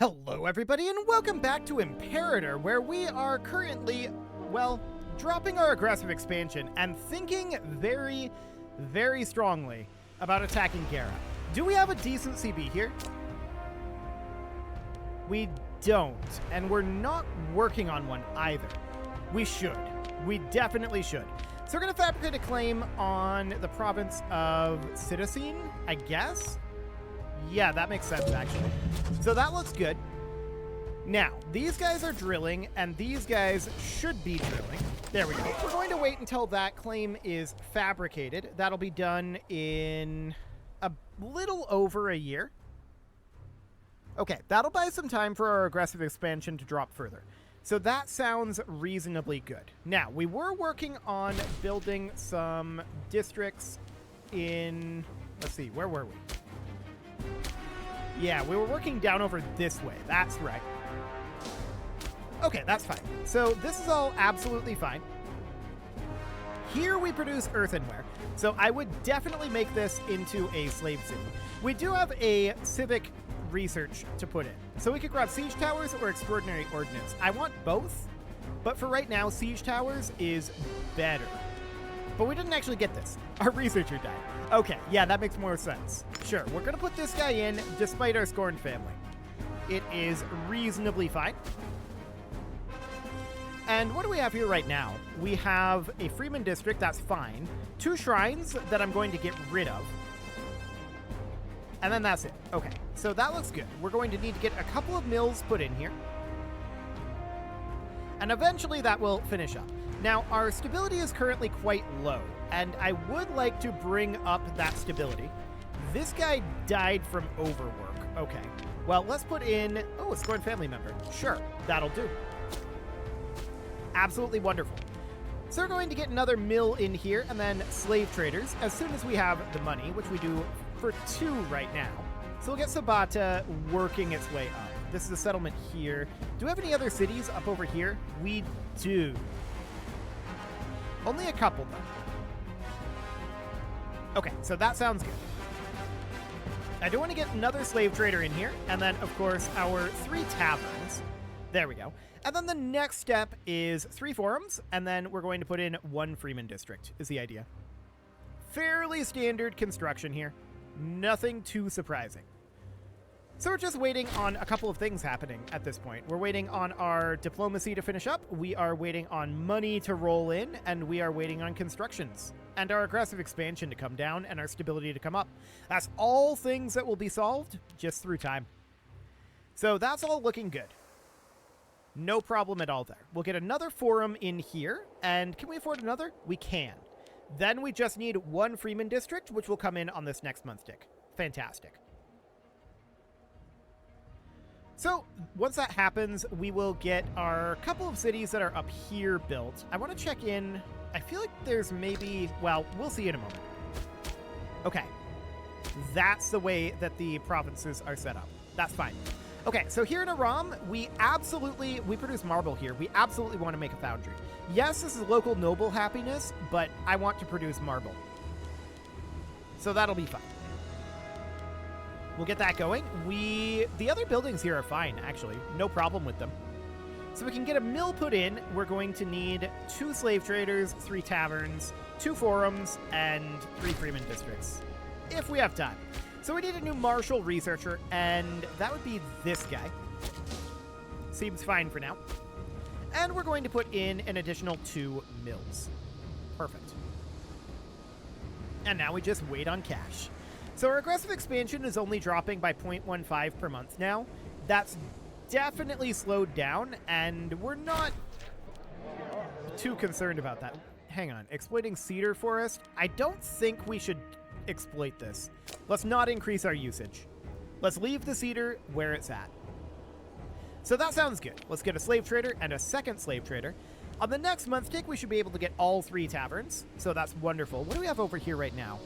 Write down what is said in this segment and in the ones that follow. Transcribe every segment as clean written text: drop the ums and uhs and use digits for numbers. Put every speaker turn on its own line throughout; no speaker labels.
Hello everybody and welcome back to Imperator, where we are currently, well, dropping our aggressive expansion and thinking very, very strongly about attacking Gara. Do we have a decent CB here? We don't, and we're not working on one either. We should. We definitely should. So we're going to fabricate a claim on the province of Citizen, I guess? Yeah, that makes sense, actually. So that looks good. Now, these guys are drilling, and these guys should be drilling. There we go. We're going to wait until that claim is fabricated. That'll be done in a little over a year. Okay, that'll buy some time for our aggressive expansion to drop further. So that sounds reasonably good. Now, we were working on building some districts in... Let's see, where were we? Yeah, we were working down over this way. That's right. Okay, that's fine. So this is all absolutely fine. Here we produce earthenware. So I would definitely make this into a slave city. We do have a civic research to put in. So we could grab siege towers or extraordinary ordnance. I want both, but for right now, siege towers is better. But we didn't actually get this. Our researcher died. Okay, yeah, that makes more sense. Sure, we're going to put this guy in despite our scorned family. It is reasonably fine. And what do we have here right now? We have a Freeman district, that's fine. 2 shrines that I'm going to get rid of. And then that's it. Okay, so that looks good. We're going to need to get a couple of mills put in here. And eventually that will finish up. Now, our stability is currently quite low, and I would like to bring up that stability. This guy died from overwork. Okay. Well, let's put in... Oh, a scorned family member. Sure, that'll do. Absolutely wonderful. So we're going to get another mill in here, and then slave traders as soon as we have the money, which we do for 2 right now. So we'll get Sabata working its way up. This is a settlement here. Do we have any other cities up over here? We do. Only a couple, though. Okay, so that sounds good. I do want to get another slave trader in here, and then, of course, our 3 taverns. There we go. And then the next step is 3 forums, and then we're going to put in 1 Freeman district, is the idea. Fairly standard construction here. Nothing too surprising. So we're just waiting on a couple of things happening at this point. We're waiting on our diplomacy to finish up, we are waiting on money to roll in, and we are waiting on constructions. And our aggressive expansion to come down, and our stability to come up. That's all things that will be solved just through time. So that's all looking good. No problem at all there. We'll get another forum in here, and can we afford another? We can. Then we just need 1 Freeman district, which will come in on this next month tick. Fantastic. So, once that happens, we will get our couple of cities that are up here built. I want to check in. I feel like there's maybe... Well, we'll see in a moment. Okay. That's the way that the provinces are set up. That's fine. Okay, so here in Aram, we produce marble here. We absolutely want to make a foundry. Yes, this is local noble happiness, but I want to produce marble. So that'll be fun. We'll get that going. The other buildings here are fine, actually. No problem with them. So we can get a mill put in. We're going to need 2 slave traders, 3 taverns, 2 forums, and 3 Freeman districts. If we have time. So we need a new martial researcher, and that would be this guy. Seems fine for now. And we're going to put in an additional 2 mills. Perfect. And now we just wait on cash. So our aggressive expansion is only dropping by 0.15 per month now. That's definitely slowed down, and we're not too concerned about that. Hang on. Exploiting cedar forest? I don't think we should exploit this. Let's not increase our usage. Let's leave the cedar where it's at. So that sounds good. Let's get a slave trader and a second slave trader. On the next month tick, we should be able to get all 3 taverns. So that's wonderful. What do we have over here right now?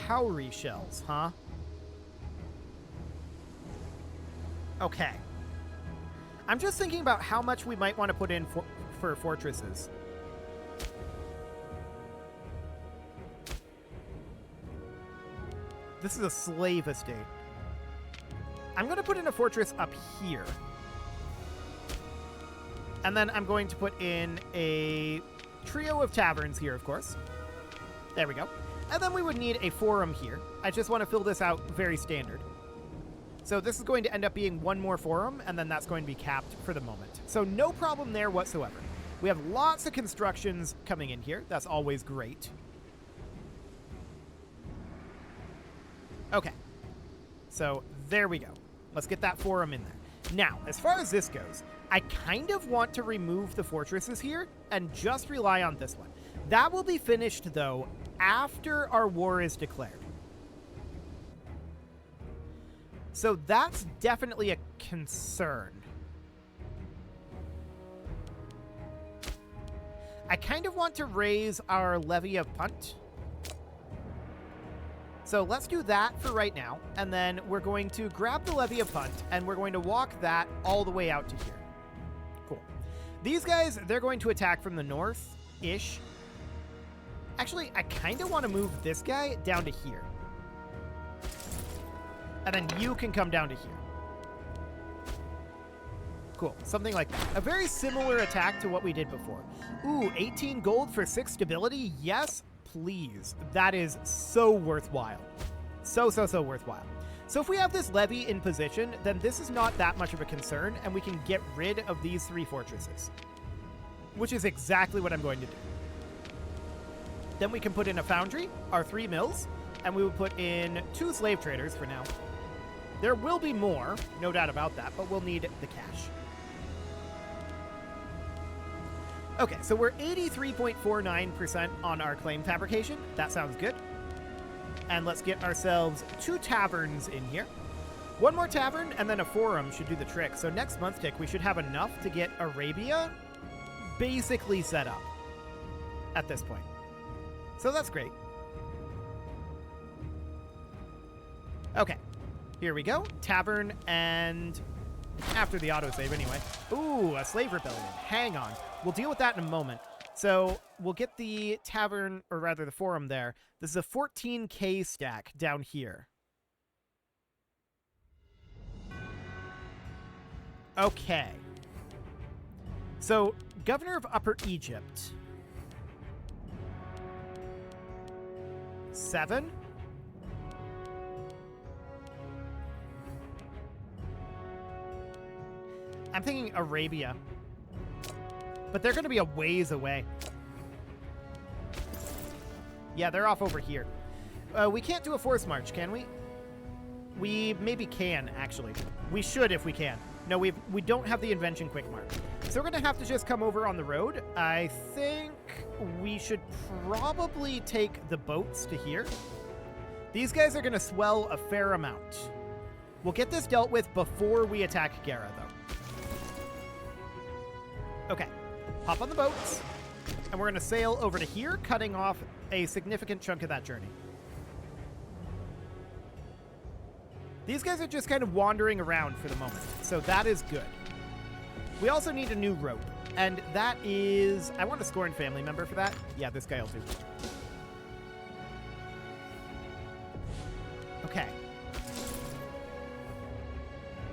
Cowrie shells, huh? Okay. I'm just thinking about how much we might want to put in for fortresses. This is a slave estate. I'm going to put in a fortress up here. And then I'm going to put in a trio of taverns here, of course. There we go. And then we would need a forum here. I just want to fill this out very standard. So this is going to end up being one more forum, and then that's going to be capped for the moment. So no problem there whatsoever. We have lots of constructions coming in here. That's always great. Okay. So there we go. Let's get that forum in there. Now, as far as this goes, I kind of want to remove the fortresses here and just rely on this one. That will be finished, though, after our war is declared. So that's definitely a concern. I kind of want to raise our levy of punt. So let's do that for right now, and then we're going to grab the levy of punt, and we're going to walk that all the way out to here. Cool. These guys, they're going to attack from the north-ish. Actually, I kind of want to move this guy down to here. And then you can come down to here. Cool, something like that. A very similar attack to what we did before. Ooh, 18 gold for 6 stability? Yes, please. That is so worthwhile. So worthwhile. So if we have this levy in position, then this is not that much of a concern, and we can get rid of these 3 fortresses. Which is exactly what I'm going to do. Then we can put in a foundry, our 3 mills, and we will put in 2 slave traders for now. There will be more, no doubt about that, but we'll need the cash. Okay, so we're 83.49% on our claim fabrication. That sounds good. And let's get ourselves 2 taverns in here. 1 more tavern and then a forum should do the trick. So next month, Dick, we should have enough to get Arabia basically set up at this point. So that's great. Okay, here we go. Tavern, and after the autosave anyway. Ooh, a slave rebellion. Hang on. We'll deal with that in a moment. So we'll get the tavern, or rather the forum there. This is a 14k stack down here. Okay. So, Governor of Upper Egypt. 7. I'm thinking Arabia. But they're going to be a ways away. Yeah, they're off over here. We can't do a force march, can we? We maybe can, actually. We should if we can. No, we don't have the invention quick march. So we're going to have to just come over on the road. I think we should probably take the boats to here. These guys are going to swell a fair amount. We'll get this dealt with before we attack Gara, though. Okay. Hop on the boats, and we're going to sail over to here, cutting off a significant chunk of that journey. These guys are just kind of wandering around for the moment, so that is good. We also need a new rope, and that is... I want a scorned family member for that. Yeah, this guy will do. Okay.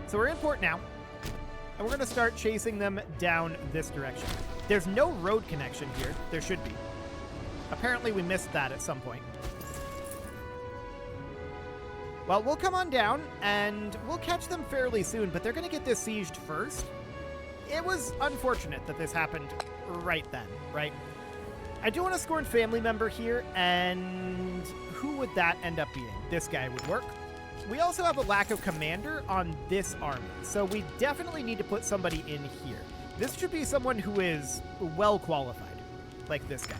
So we're in port now, and we're going to start chasing them down this direction. There's no road connection here. There should be. Apparently we missed that at some point. Well, we'll come on down, and we'll catch them fairly soon, but they're going to get this sieged first. It was unfortunate that this happened right then, right? I do want a scorned family member here, and who would that end up being? This guy would work. We also have a lack of commander on this army, so we definitely need to put somebody in here. This should be someone who is well qualified, like this guy.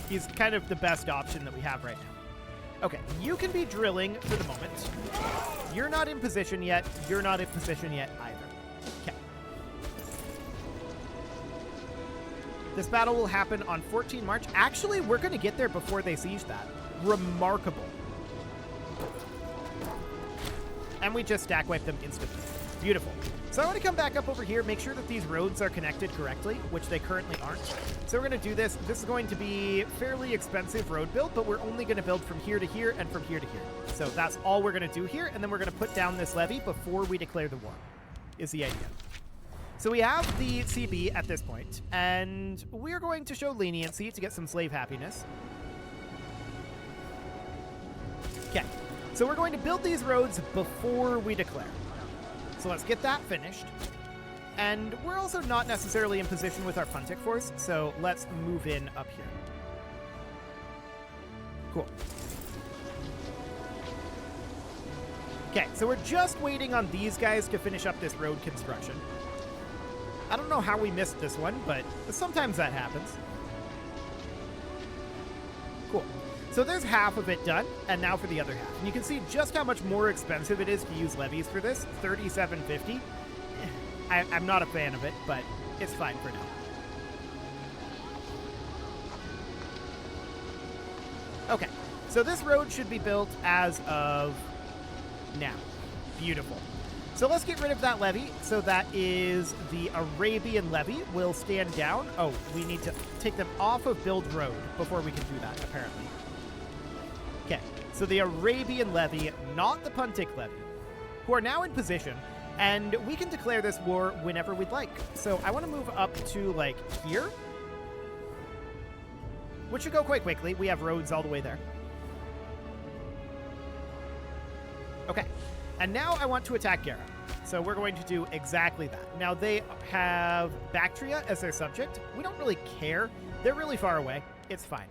He's kind of the best option that we have right now. Okay, you can be drilling for the moment. You're not in position yet. You're not in position yet either. Okay. This battle will happen on 14 March. Actually, we're going to get there before they siege that. Remarkable. And we just stack wipe them instantly. Beautiful. So I want to come back up over here, make sure that these roads are connected correctly, which they currently aren't. So we're going to do this. This is going to be fairly expensive road build, but we're only going to build from here to here and from here to here. So that's all we're going to do here, and then we're going to put down this levy before we declare the war, is the idea. So we have the CB at this point, and we're going to show leniency to get some slave happiness. Okay, so we're going to build these roads before we declare. So let's get that finished. And we're also not necessarily in position with our Puntic force, so let's move in up here. Cool. Okay, so we're just waiting on these guys to finish up this road construction. I don't know how we missed this one, but sometimes that happens. Cool. So there's half of it done, and now for the other half. And you can see just how much more expensive it is to use levies for this. $37.50. I'm not a fan of it, but it's fine for now. Okay, so this road should be built as of now. Beautiful. So let's get rid of that levy. So that is the Arabian levy will stand down. Oh, we need to take them off of build road before we can do that, apparently. Okay, so the Arabian levy, not the Puntic levy, who are now in position, and we can declare this war whenever we'd like. So I want to move up to, like, here, which should go quite quickly. We have roads all the way there. Okay, and now I want to attack Gara. So we're going to do exactly that. Now, they have Bactria as their subject. We don't really care. They're really far away. It's fine.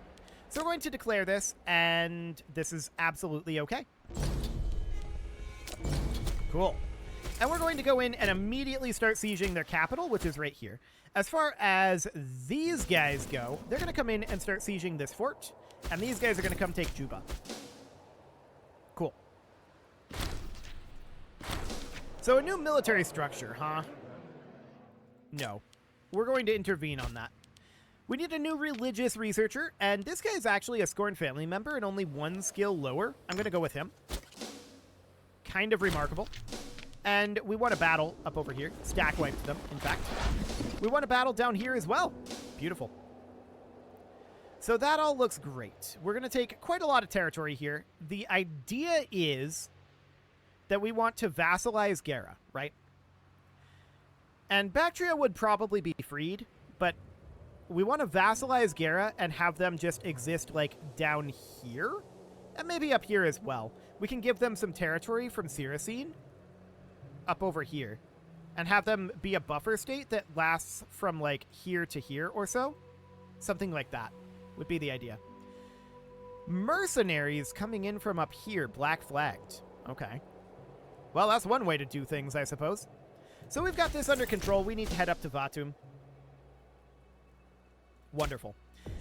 So we're going to declare this, and this is absolutely okay. Cool. And we're going to go in and immediately start sieging their capital, which is right here. As far as these guys go, they're going to come in and start sieging this fort, and these guys are going to come take Juba. Cool. So a new military structure, huh? No. We're going to intervene on that. We need a new religious researcher, and this guy is actually a Scorn family member and only one skill lower. I'm going to go with him. Kind of remarkable. And we want a battle up over here. Stack wiped them, in fact. We want a battle down here as well. Beautiful. So that all looks great. We're going to take quite a lot of territory here. The idea is that we want to vassalize Gara, right? And Bactria would probably be freed, but we want to vassalize Gara and have them just exist, like, down here? And maybe up here as well. We can give them some territory from Siracine up over here and have them be a buffer state that lasts from, like, here to here or so. Something like that would be the idea. Mercenaries coming in from up here, black flagged. Okay. Well, that's one way to do things, I suppose. So we've got this under control. We need to head up to Vatum. Wonderful.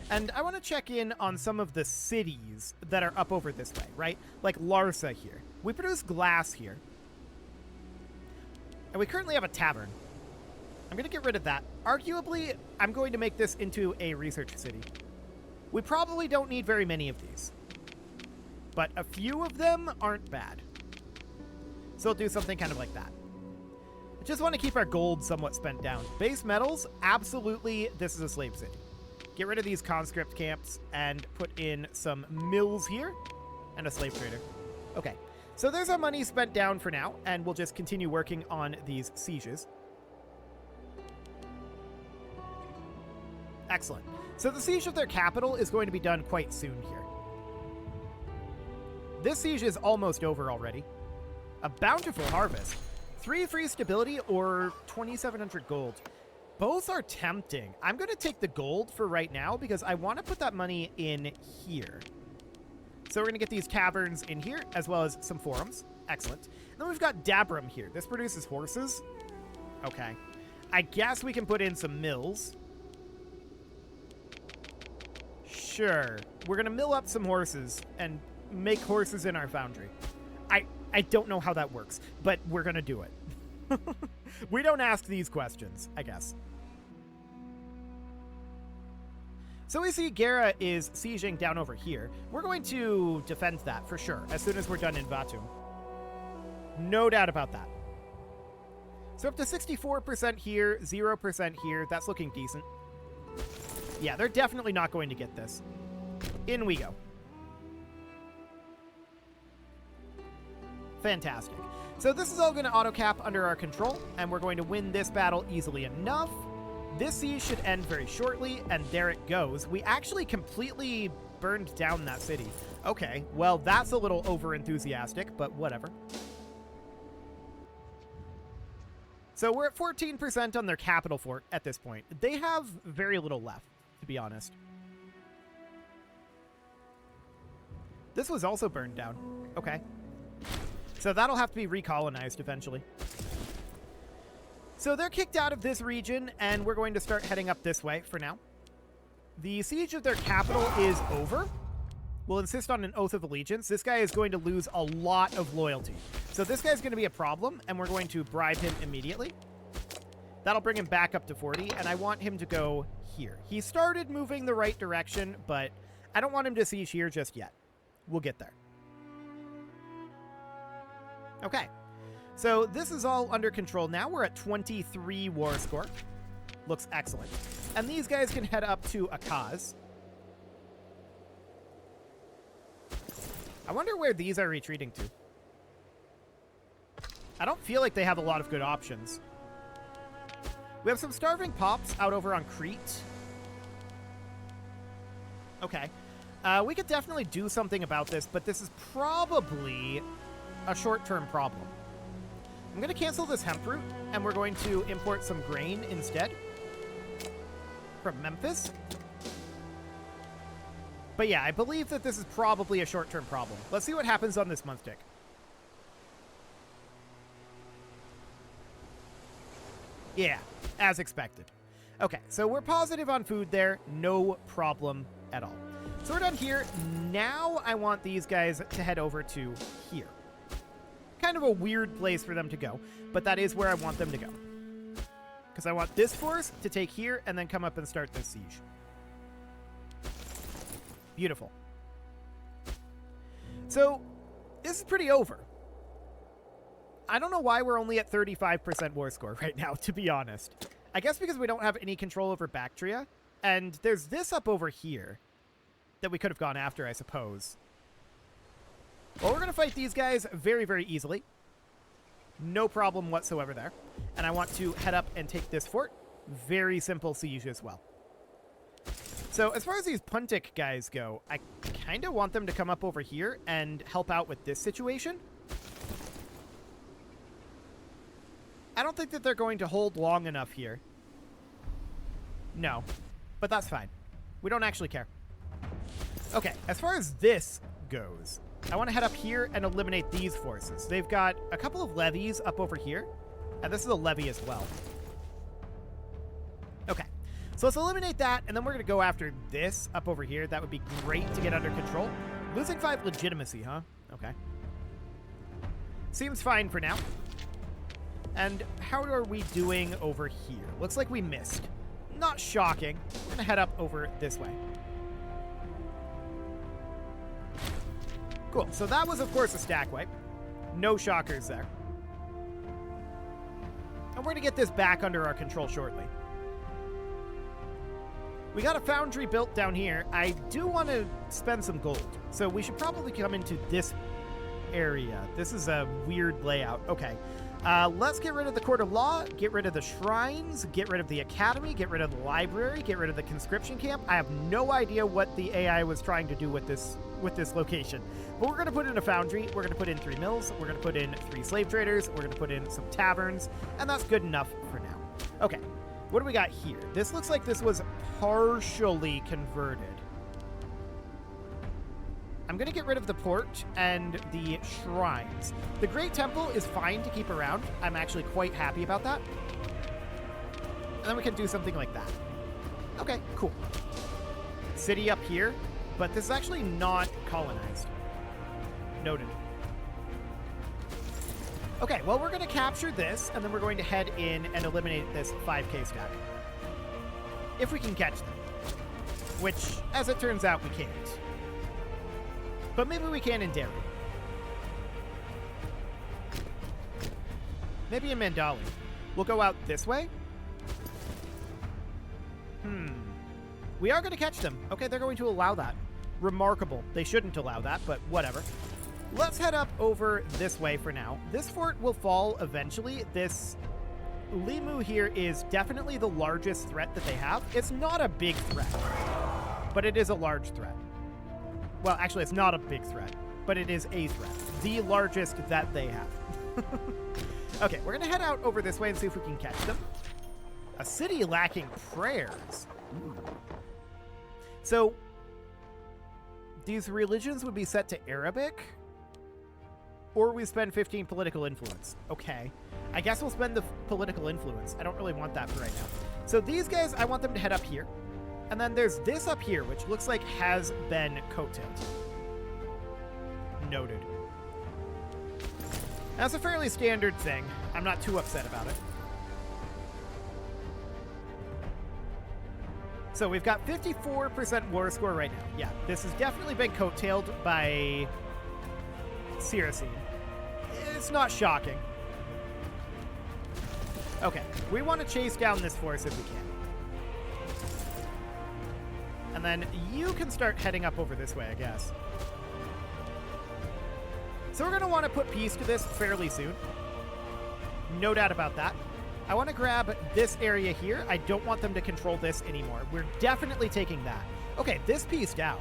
And I want to check in on some of the cities that are up over this way, right? Like Larsa here. We produce glass here. And we currently have a tavern. I'm going to get rid of that. Arguably, I'm going to make this into a research city. We probably don't need very many of these. But a few of them aren't bad. So we'll do something kind of like that. I just want to keep our gold somewhat spent down. Base metals, absolutely, this is a slave city. Get rid of these conscript camps and put in some mills here and a slave trader. Okay, so there's our money spent down for now, and we'll just continue working on these sieges. Excellent. So the siege of their capital is going to be done quite soon here. This siege is almost over already. A bountiful harvest. 3 free stability or 2,700 gold. Both are tempting. I'm going to take the gold for right now because I want to put that money in here. So we're going to get these taverns in here as well as some forums. Excellent. And then we've got Dabram here. This produces horses. Okay. I guess we can put in some mills. Sure. We're going to mill up some horses and make horses in our foundry. I don't know how that works, but we're going to do it. We don't ask these questions, I guess. So we see Gara is sieging down over here. We're going to defend that for sure as soon as we're done in Vatum. No doubt about that. So up to 64% here, 0% here. That's looking decent. Yeah, they're definitely not going to get this. In we go. Fantastic. So this is all going to auto-cap under our control, and we're going to win this battle easily enough. This siege should end very shortly, and there it goes. We actually completely burned down that city. Okay, well, that's a little over-enthusiastic, but whatever. So we're at 14% on their capital fort at this point. They have very little left, to be honest. This was also burned down. Okay. So that'll have to be recolonized eventually. So they're kicked out of this region, and we're going to start heading up this way for now. The siege of their capital is over. We'll insist on an oath of allegiance. This guy is going to lose a lot of loyalty. So this guy's going to be a problem, and we're going to bribe him immediately. That'll bring him back up to 40, and I want him to go here. He started moving the right direction, but I don't want him to siege here just yet. We'll get there. Okay, so this is all under control now. We're at 23 war score. Looks excellent. And these guys can head up to Akaz. I wonder where these are retreating to. I don't feel like they have a lot of good options. We have some starving pops out over on Crete. Okay. We could definitely do something about this, but this is probably a short-term problem. I'm going to cancel this hemp route, and we're going to import some grain instead from Memphis. But yeah, I believe that this is probably a short-term problem. Let's see what happens on this month tick. Yeah, as expected. Okay, so we're positive on food there. No problem at all. So we're done here. Now I want these guys to head over to here. Kind of a weird place for them to go, but that is where I want them to go. Because I want this force to take here and then come up and start this siege. Beautiful. So, this is pretty over. I don't know why we're only at 35% war score right now, to be honest. I guess because we don't have any control over Bactria, and there's this up over here that we could have gone after, I suppose. Well, we're going to fight these guys very, very easily. No problem whatsoever there. And I want to head up and take this fort. Very simple siege as well. So as far as these Puntic guys go, I kind of want them to come up over here and help out with this situation. I don't think that they're going to hold long enough here. No, but that's fine. We don't actually care. Okay, as far as this goes, I want to head up here and eliminate these forces. They've got a couple of levies up over here, and this is a levy as well. Okay, so let's eliminate that, and then we're going to go after this up over here. That would be great to get under control. Losing 5 legitimacy, huh? Okay. Seems fine for now. And how are we doing over here? Looks like we missed. Not shocking. We're going to head up over this way. Cool. So that was, of course, a stack wipe. No shockers there. And we're going to get this back under our control shortly. We got a foundry built down here. I do want to spend some gold. So we should probably come into this area. This is a weird layout. Okay. Let's get rid of the court of law, get rid of the shrines, get rid of the academy, get rid of the library, get rid of the conscription camp. I have no idea what the AI was trying to do with this location. But we're going to put in a foundry, we're going to put in 3 mills, we're going to put in 3 slave traders, we're going to put in some taverns, and that's good enough for now. Okay, what do we got here? This looks like this was partially converted. I'm going to get rid of the port and the shrines. The Great Temple is fine to keep around. I'm actually quite happy about that. And then we can do something like that. Okay, cool. City up here, but this is actually not colonized. Noted. Okay, well, we're going to capture this, and then we're going to head in and eliminate this 5k stack. If we can catch them. Which, as it turns out, we can't. But maybe we can in Derry. Maybe in Mandali. We'll go out this way. We are going to catch them. Okay, they're going to allow that. Remarkable. They shouldn't allow that, but whatever. Let's head up over this way for now. This fort will fall eventually. This Limu here is definitely the largest threat that they have. It's not a big threat, but it is a large threat. Well, actually, it's not a big threat, but it is a threat. The largest that they have. Okay, we're going to head out over this way and see if we can catch them. A city lacking prayers. Ooh. So, these religions would be set to Arabic, or we spend 15 political influence. Okay. I guess we'll spend the political influence. I don't really want that for right now. So these guys, I want them to head up here. And then there's this up here, which looks like has been coat-tailed. Noted. That's a fairly standard thing. I'm not too upset about it. So we've got 54% war score right now. Yeah, this has definitely been coattailed by Siracine. It's not shocking. Okay, we want to chase down this force if we can. And then you can start heading up over this way, I guess. So we're going to want to put peace to this fairly soon. No doubt about that. I want to grab this area here. I don't want them to control this anymore. We're definitely taking that. Okay, this piece down.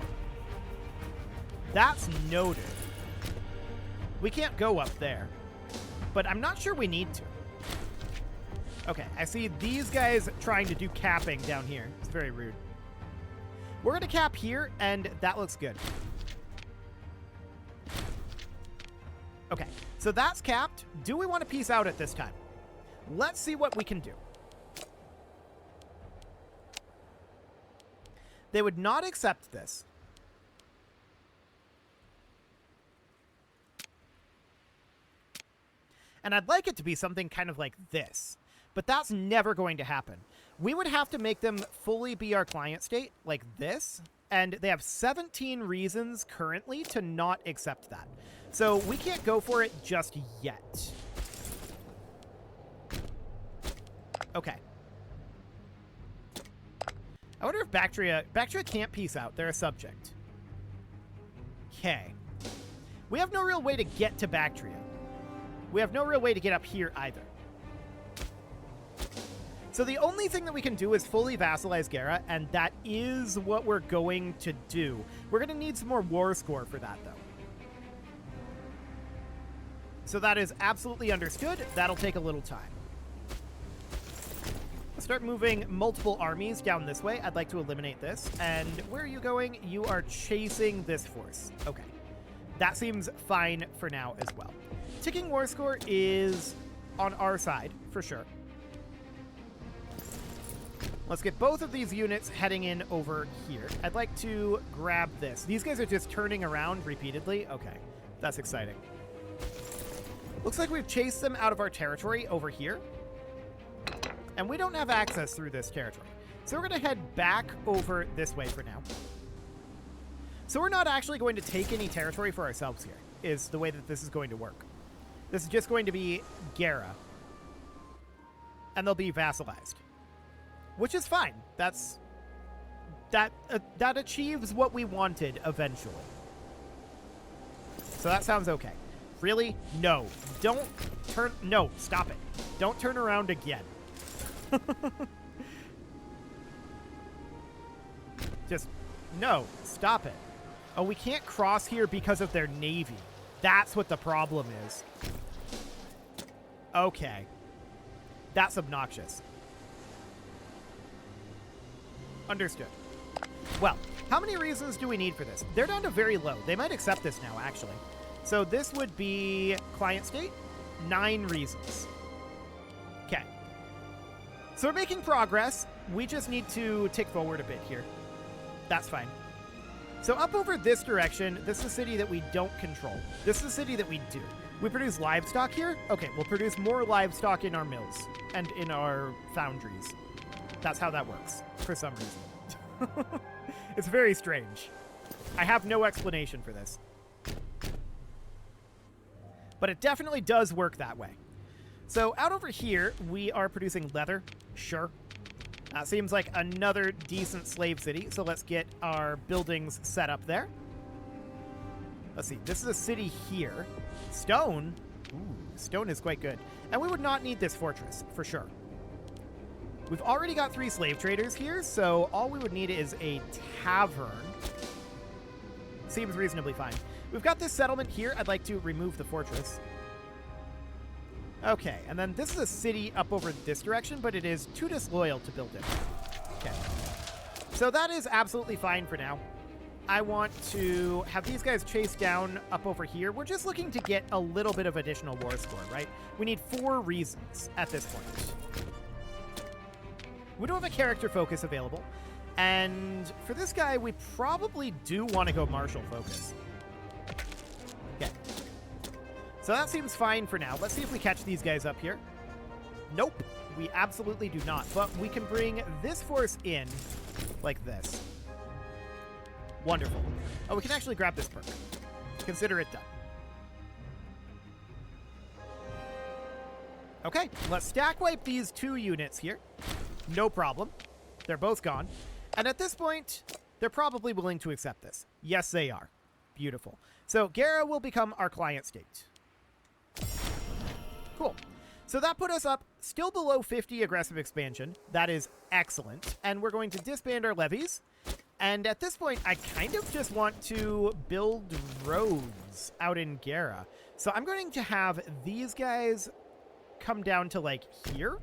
That's noted. We can't go up there. But I'm not sure we need to. Okay, I see these guys trying to do capping down here. It's very rude. We're going to cap here, and that looks good. Okay, so that's capped. Do we want to peace out at this time? Let's see what we can do. They would not accept this. And I'd like it to be something kind of like this. But that's never going to happen. We would have to make them fully be our client state, like this. And they have 17 reasons currently to not accept that. So we can't go for it just yet. Okay. I wonder if Bactria can't peace out. They're a subject. Okay. We have no real way to get to Bactria. We have no real way to get up here either. So the only thing that we can do is fully vassalize Gara, and that is what we're going to do. We're going to need some more war score for that, though. So that is absolutely understood. That'll take a little time. Let's start moving multiple armies down this way. I'd like to eliminate this. And where are you going? You are chasing this force. Okay. That seems fine for now as well. Ticking war score is on our side, for sure. Let's get both of these units heading in over here. I'd like to grab this. These guys are just turning around repeatedly. Okay, that's exciting. Looks like we've chased them out of our territory over here. And we don't have access through this territory. So we're going to head back over this way for now. So we're not actually going to take any territory for ourselves here, is the way that this is going to work. This is just going to be Gara. And they'll be vassalized. Which is fine. That achieves what we wanted eventually. So that sounds okay. Really? No. Don't turn... No, stop it. Don't turn around again. Just... No, stop it. Oh, we can't cross here because of their navy. That's what the problem is. Okay. That's obnoxious. Understood. Well, how many reasons do we need for this? They're down to very low. They might accept this now, actually. So this would be client state, 9 reasons. Okay. So we're making progress. We just need to tick forward a bit here. That's fine. So up over this direction, this is a city that we don't control. This is a city that we do. We produce livestock here? Okay, we'll produce more livestock in our mills and in our foundries. That's how that works, for some reason. It's very strange. I have no explanation for this. But it definitely does work that way. So out over here, we are producing leather. Sure. Seems like another decent slave city. So let's get our buildings set up there. Let's see. This is a city here. Stone. Ooh, stone is quite good. And we would not need this fortress, for sure. We've already got 3 slave traders here, so all we would need is a tavern. Seems reasonably fine. We've got this settlement here. I'd like to remove the fortress. Okay, and then this is a city up over this direction, but it is too disloyal to build it. Okay. So that is absolutely fine for now. I want to have these guys chase down up over here. We're just looking to get a little bit of additional war score, right? We need 4 reasons at this point. We don't have a character focus available. And for this guy, we probably do want to go martial focus. Okay. So that seems fine for now. Let's see if we catch these guys up here. Nope, we absolutely do not. But we can bring this force in like this. Wonderful. Oh, we can actually grab this perk. Consider it done. Okay, let's stack wipe these 2 units here. No problem. They're both gone. And at this point, they're probably willing to accept this. Yes, they are. Beautiful. So Gara will become our client state. Cool. So that put us up still below 50 aggressive expansion. That is excellent. And we're going to disband our levies. And at this point, I kind of just want to build roads out in Gara. So I'm going to have these guys come down to like here.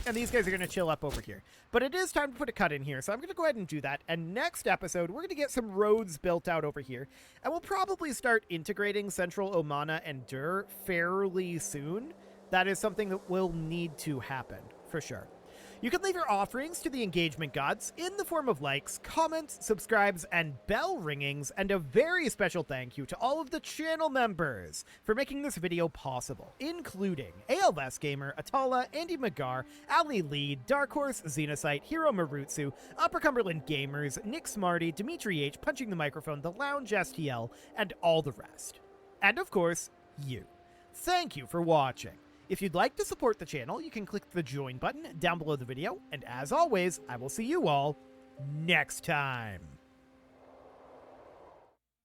And these guys are going to chill up over here. But it is time to put a cut in here, so I'm going to go ahead and do that. And next episode, we're going to get some roads built out over here. And we'll probably start integrating Central Omana and Dur fairly soon. That is something that will need to happen, for sure. You can leave your offerings to the engagement gods in the form of likes, comments, subscribes, and bell ringings, and a very special thank you to all of the channel members for making this video possible, including ALS Gamer, Atala, Andy Magar, Ali Lee, Dark Horse, Xenocyte, Hiro Marutsu, Upper Cumberland Gamers, Nick Smarty, Dimitri H, Punching the Microphone, The Lounge STL, and all the rest. And of course, you. Thank you for watching. If you'd like to support the channel, you can click the join button down below the video, and as always, I will see you all next time.